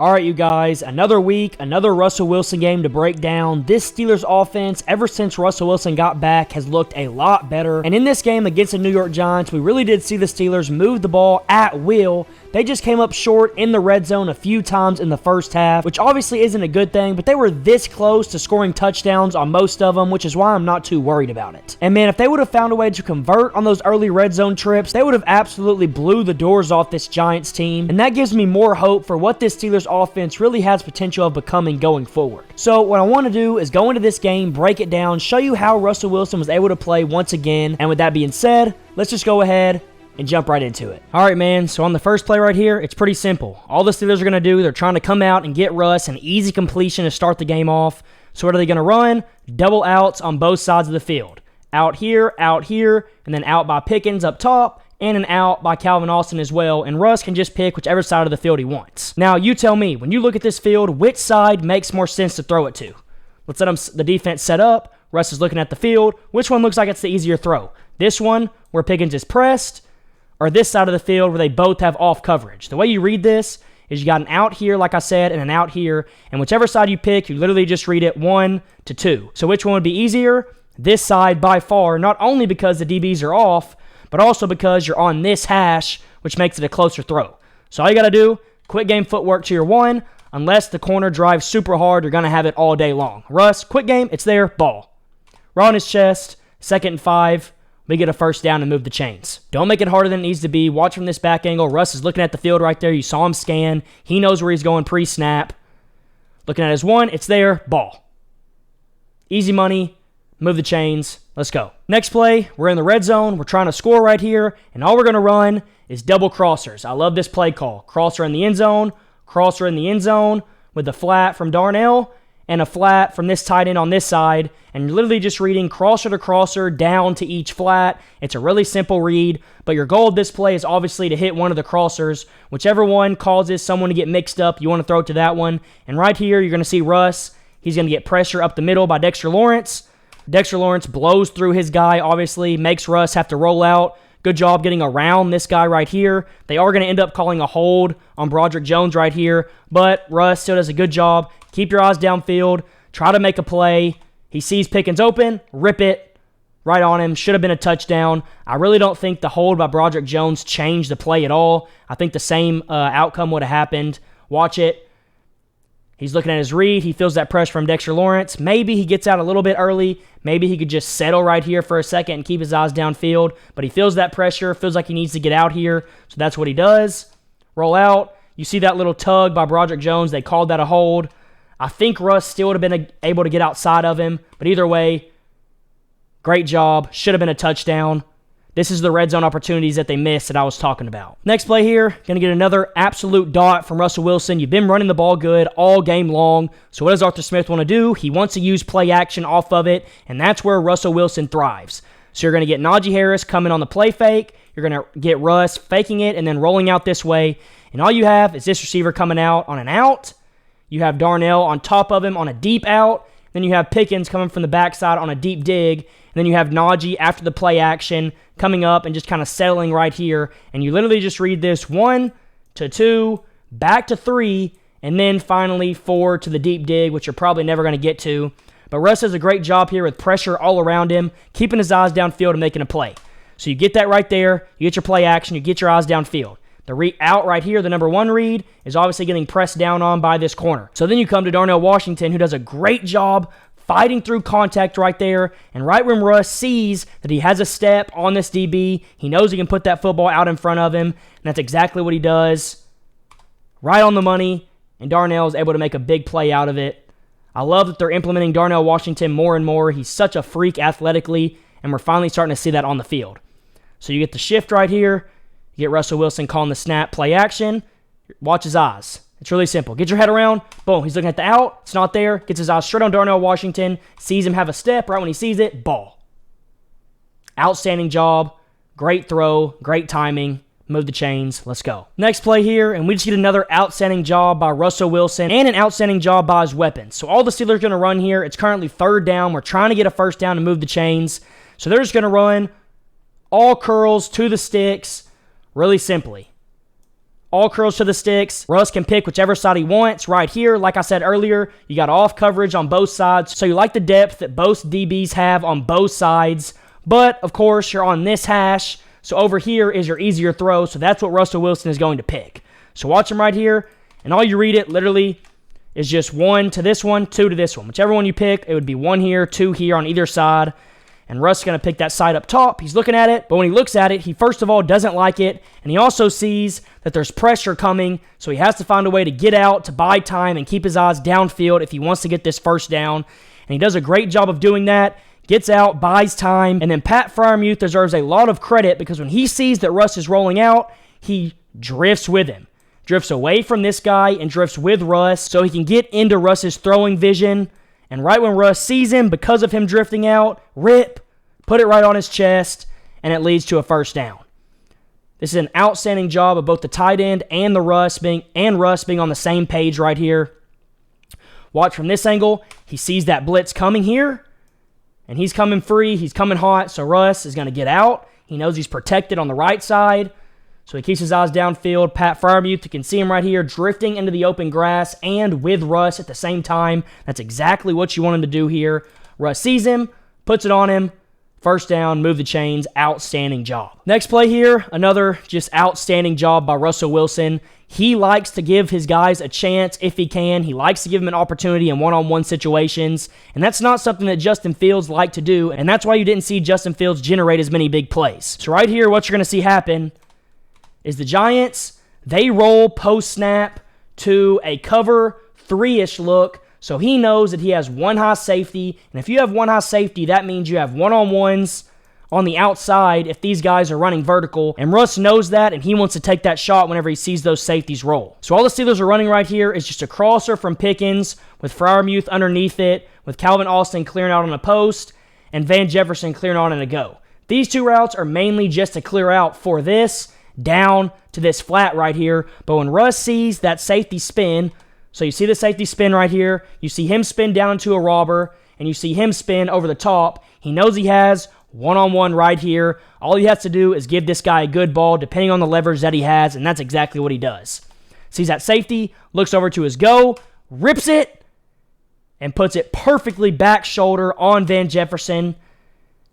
All right, you guys, another week, another Russell Wilson game to break down. This Steelers offense, ever since Russell Wilson got back, has looked a lot better. And in this game against the New York Giants, we really did see the Steelers move the ball at will. They just came up short in the red zone a few times in the first half, which obviously isn't a good thing, but they were this close to scoring touchdowns on most of them, which is why I'm not too worried about it. And man, if they would have found a way to convert on those early red zone trips, they would have absolutely blew the doors off this Giants team, and that gives me more hope for what this Steelers offense really has potential of becoming going forward. So what I want to do is go into this game, break it down, show you how Russell Wilson was able to play once again, and with that being said, let's just go ahead and jump right into it. All right, man, so on the first play right here, it's pretty simple. All the Steelers are going to do, they're trying to come out and get Russ an easy completion to start the game off. So what are they going to run? Double outs on both sides of the field. Out here, and then out by Pickens up top, and an out by Calvin Austin as well, and Russ can just pick whichever side of the field he wants. Now, you tell me, when you look at this field, which side makes more sense to throw it to? Let's let the defense set up. Russ is looking at the field. Which one looks like it's the easier throw? This one, where Pickens is pressed, or this side of the field where they both have off coverage? The way you read this is you got an out here, like I said, and an out here, and whichever side you pick, you literally just read it 1 to 2. So which one would be easier? This side by far, not only because the DBs are off, but also because you're on this hash, which makes it a closer throw. So all you got to do, quick game footwork to your 1. Unless the corner drives super hard, you're going to have it all day long. Russ, quick game, it's there, ball. Right on his chest, 2nd and 5. We get a first down and move the chains. Don't make it harder than it needs to be. Watch from this back angle. Russ is looking at the field right there. You saw him scan. He knows where he's going pre-snap. Looking at his 1, it's there, ball. Easy money. Move the chains. Let's go. Next play, we're in the red zone. We're trying to score right here, and all we're going to run is double crossers. I love this play call. Crosser in the end zone, crosser in the end zone with the flat from Darnell, and a flat from this tight end on this side, and you're literally just reading crosser to crosser down to each flat. It's a really simple read, but your goal of this play is obviously to hit one of the crossers. Whichever one causes someone to get mixed up, you want to throw it to that one. And right here, you're going to see Russ. He's going to get pressure up the middle by Dexter Lawrence. Dexter Lawrence blows through his guy, obviously, makes Russ have to roll out. Good job getting around this guy right here. They are going to end up calling a hold on Broderick Jones right here, but Russ still does a good job. Keep your eyes downfield. Try to make a play. He sees Pickens open. Rip it right on him. Should have been a touchdown. I really don't think the hold by Broderick Jones changed the play at all. I think the same outcome would have happened. Watch it. He's looking at his read. He feels that pressure from Dexter Lawrence. Maybe he gets out a little bit early. Maybe he could just settle right here for a second and keep his eyes downfield. But he feels that pressure, feels like he needs to get out here. So that's what he does. Roll out. You see that little tug by Broderick Jones. They called that a hold. I think Russ still would have been able to get outside of him. But either way, great job. Should have been a touchdown. This is the red zone opportunities that they missed that I was talking about. Next play here, going to get another absolute dot from Russell Wilson. You've been running the ball good all game long. So what does Arthur Smith want to do? He wants to use play action off of it, and that's where Russell Wilson thrives. So you're going to get Najee Harris coming on the play fake. You're going to get Russ faking it and then rolling out this way. And all you have is this receiver coming out on an out. You have Darnell on top of him on a deep out. Then you have Pickens coming from the backside on a deep dig. And then you have Najee after the play action coming up and just kind of settling right here. And you literally just read this 1 to 2, back to 3, and then finally 4 to the deep dig, which you're probably never going to get to. But Russ does a great job here with pressure all around him, keeping his eyes downfield and making a play. So you get that right there. You get your play action. You get your eyes downfield. The out right here, the number 1 read, is obviously getting pressed down on by this corner. So then you come to Darnell Washington, who does a great job fighting through contact right there, and right when Russ sees that he has a step on this DB, he knows he can put that football out in front of him, and that's exactly what he does. Right on the money, and Darnell is able to make a big play out of it. I love that they're implementing Darnell Washington more and more. He's such a freak athletically, and we're finally starting to see that on the field. So you get the shift right here. You get Russell Wilson calling the snap, play action. Watch his eyes. It's really simple. Get your head around. Boom. He's looking at the out. It's not there. Gets his eyes straight on Darnell Washington. Sees him have a step. Right when he sees it, ball. Outstanding job. Great throw. Great timing. Move the chains. Let's go. Next play here, and we just get another outstanding job by Russell Wilson and an outstanding job by his weapons. So all the Steelers are going to run here. It's currently 3rd down. We're trying to get a first down to move the chains. So they're just going to run all curls to the sticks really simply. All curls to the sticks. Russ can pick whichever side he wants. Right here, like I said earlier, you got off coverage on both sides. So you like the depth that both DBs have on both sides. But, of course, you're on this hash. So over here is your easier throw. So that's what Russell Wilson is going to pick. So watch him right here. And all you read it literally is just 1 to this one, 2 to this one. Whichever one you pick, it would be 1 here, 2 here on either side. And Russ is going to pick that side up top. He's looking at it, but when he looks at it, he first of all doesn't like it, and he also sees that there's pressure coming, so he has to find a way to get out, to buy time, and keep his eyes downfield if he wants to get this first down. And he does a great job of doing that, gets out, buys time, and then Pat Freiermuth deserves a lot of credit because when he sees that Russ is rolling out, he drifts with him. Drifts away from this guy and drifts with Russ so he can get into Russ's throwing vision. And right when Russ sees him, because of him drifting out, put it right on his chest, and it leads to a first down. This is an outstanding job of both the tight end and Russ being on the same page right here. Watch from this angle. He sees that blitz coming here, and he's coming free. He's coming hot, so Russ is going to get out. He knows he's protected on the right side, so he keeps his eyes downfield. Pat Freiermuth, you can see him right here, drifting into the open grass and with Russ at the same time. That's exactly what you want him to do here. Russ sees him, puts it on him. First down, move the chains, outstanding job. Next play here, another just outstanding job by Russell Wilson. He likes to give his guys a chance if he can. He likes to give them an opportunity in one-on-one situations, and that's not something that Justin Fields liked to do, and that's why you didn't see Justin Fields generate as many big plays. So right here, what you're going to see happen is the Giants, they roll post-snap to a cover 3-ish look, so he knows that he has one high safety, and if you have one high safety, that means you have one-on-ones on the outside if these guys are running vertical, and Russ knows that, and he wants to take that shot whenever he sees those safeties roll. So all the Steelers are running right here is just a crosser from Pickens with Freiermuth underneath it, with Calvin Austin clearing out on a post, and Van Jefferson clearing on in a go. These two routes are mainly just to clear out for this, down to this flat right here, but when Russ sees that safety spin, so you see the safety spin right here, you see him spin down into a robber, and you see him spin over the top, he knows he has one-on-one right here. All he has to do is give this guy a good ball depending on the leverage that he has, and that's exactly what he does. Sees that safety, looks over to his go, rips it, and puts it perfectly back shoulder on Van Jefferson.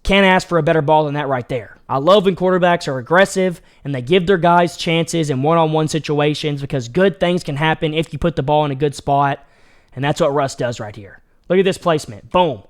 Can't ask for a better ball than that right there. I love when quarterbacks are aggressive and they give their guys chances in one-on-one situations because good things can happen if you put the ball in a good spot, and that's what Russ does right here. Look at this placement. Boom.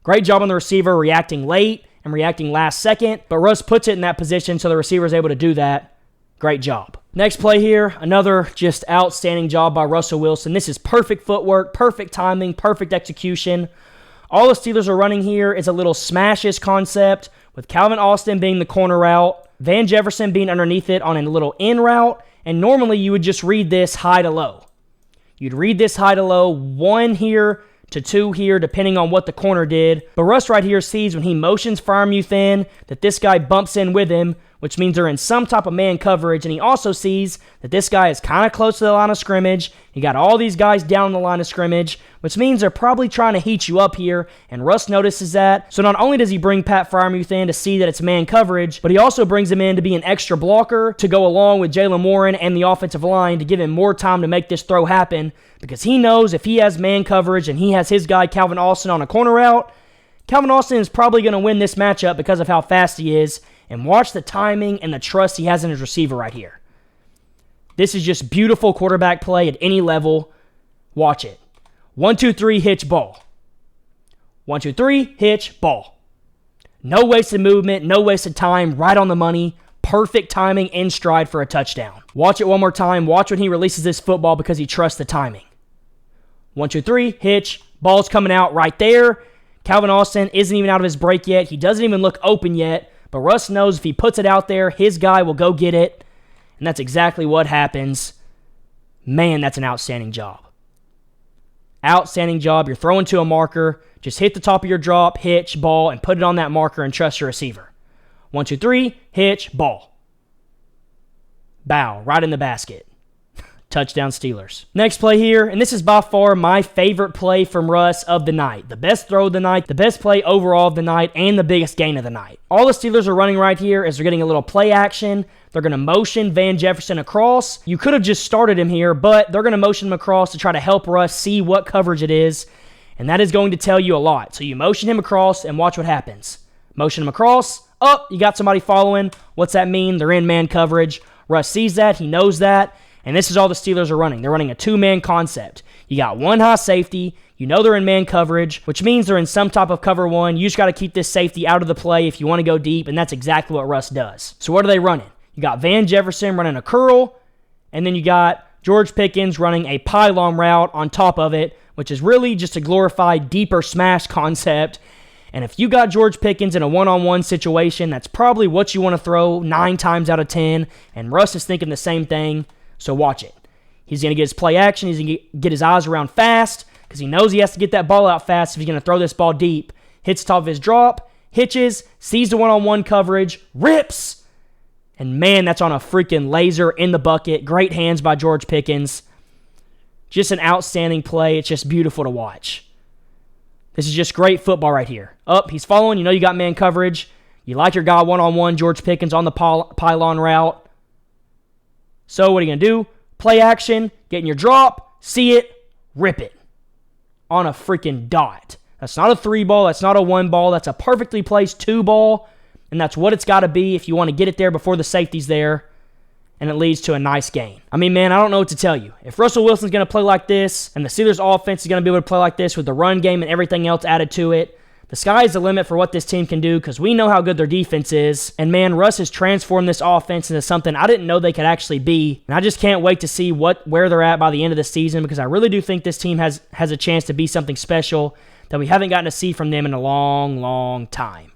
Great job on the receiver reacting late and reacting last second, but Russ puts it in that position so the receiver is able to do that. Great job. Next play here, another just outstanding job by Russell Wilson. This is perfect footwork, perfect timing, perfect execution. All the Steelers are running here is a little smashes concept with Calvin Austin being the corner route, Van Jefferson being underneath it on a little in route, and normally you would just read this high to low. You'd read this high to low, 1 here to 2 here, depending on what the corner did. But Russ right here sees when he motions Freiermuth in that this guy bumps in with him, which means they're in some type of man coverage, and he also sees that this guy is kind of close to the line of scrimmage. You got all these guys down the line of scrimmage, which means they're probably trying to heat you up here, and Russ notices that. So not only does he bring Pat Freiermuth in to see that it's man coverage, but he also brings him in to be an extra blocker to go along with Jaylen Warren and the offensive line to give him more time to make this throw happen, because he knows if he has man coverage and he has his guy Calvin Austin on a corner route, Calvin Austin is probably going to win this matchup because of how fast he is. And watch the timing and the trust he has in his receiver right here. This is just beautiful quarterback play at any level. Watch it. 1, 2, 3, hitch, ball. 1, 2, 3, hitch, ball. No wasted movement, no wasted time, right on the money. Perfect timing in stride for a touchdown. Watch it one more time. Watch when he releases this football because he trusts the timing. 1, 2, 3, hitch, ball's coming out right there. Calvin Austin isn't even out of his break yet. He doesn't even look open yet. But Russ knows if he puts it out there, his guy will go get it. And that's exactly what happens. Man, that's an outstanding job. Outstanding job. You're throwing to a marker. Just hit the top of your drop, hitch, ball, and put it on that marker and trust your receiver. 1, 2, 3, hitch, ball. Bow, right in the basket. Touchdown Steelers. Next play here, and this is by far my favorite play from Russ of the night. The best throw of the night, the best play overall of the night, and the biggest gain of the night. All the Steelers are running right here is they're getting a little play action. They're going to motion Van Jefferson across. You could have just started him here, but they're going to motion him across to try to help Russ see what coverage it is, and that is going to tell you a lot. So you motion him across and watch what happens. Motion him across. Oh, you got somebody following. What's that mean? They're in man coverage. Russ sees that. He knows that. And this is all the Steelers are running. They're running a two-man concept. You got one high safety. You know they're in man coverage, which means they're in some type of cover one. You just got to keep this safety out of the play if you want to go deep, and that's exactly what Russ does. So what are they running? You got Van Jefferson running a curl, and then you got George Pickens running a pylon route on top of it, which is really just a glorified deeper smash concept. And if you got George Pickens in a one-on-one situation, that's probably what you want to throw 9 times out of 10, and Russ is thinking the same thing. So watch it. He's going to get his play action. He's going to get his eyes around fast because he knows he has to get that ball out fast if he's going to throw this ball deep. Hits top of his drop, hitches, sees the one-on-one coverage, rips. And man, that's on a freaking laser in the bucket. Great hands by George Pickens. Just an outstanding play. It's just beautiful to watch. This is just great football right here. Up, he's following. You know you got man coverage. You like your guy one-on-one, George Pickens on the pylon route. So what are you going to do? Play action, get in your drop, see it, rip it. On a freaking dot. That's not a 3 ball, that's not a 1 ball, that's a perfectly placed 2 ball, and that's what it's got to be if you want to get it there before the safety's there, and it leads to a nice gain. I mean, man, I don't know what to tell you. If Russell Wilson's going to play like this, and the Steelers offense is going to be able to play like this with the run game and everything else added to it, the sky is the limit for what this team can do because we know how good their defense is. And man, Russ has transformed this offense into something I didn't know they could actually be. And I just can't wait to see where they're at by the end of the season because I really do think this team has a chance to be something special that we haven't gotten to see from them in a long, long time.